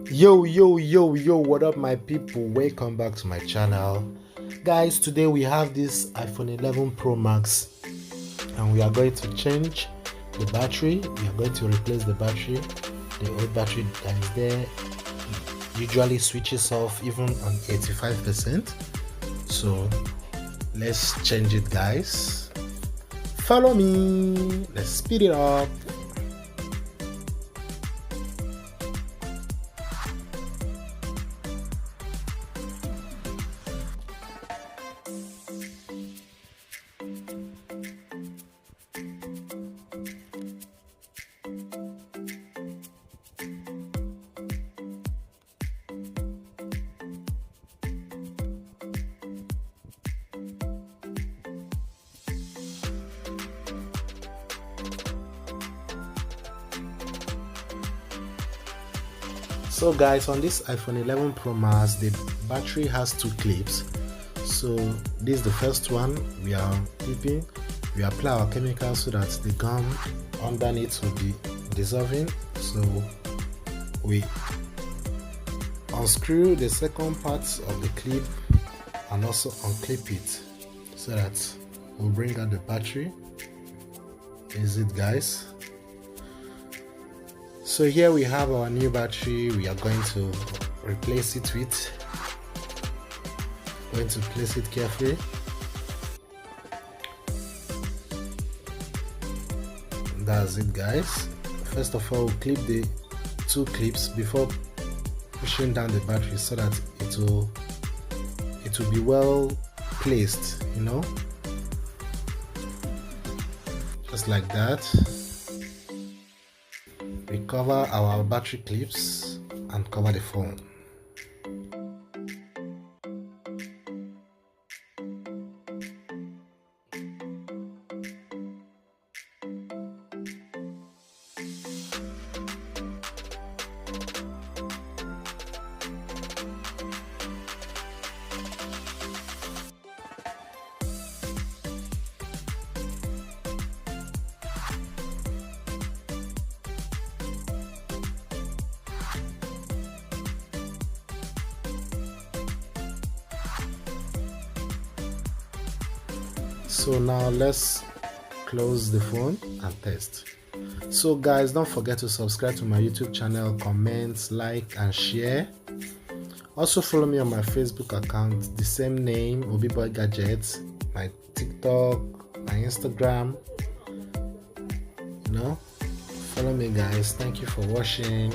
Yo, what up my people? Welcome back to my channel. Guys, today we have this iPhone 11 Pro Max and we are going to change the battery. We are going to replace the battery. The old battery that is there usually switches off even on 85%. So let's change it, guys. Follow me. Let's speed it up. So guys, on this iPhone 11 Pro Max, the battery has two clips. So this is the first one. We are clipping. We apply our chemical so that the gum underneath will be dissolving. So we unscrew the second part of the clip and also unclip it so that we'll bring out the battery. Is it, guys? So here we have our new battery. We are going to replace it with. Going to place it carefully. That's it, guys. First of all, we'll clip the two clips before pushing down the battery so that it will be well placed, you know, just like that. We cover our battery clips and cover the phone. So now let's close the phone and test. So guys, don't forget to subscribe to my YouTube channel, comment, like and share. Also follow me on my Facebook account, the same name, Obiboy Gadgets, my TikTok, my Instagram. You know, follow me, guys. Thank you for watching.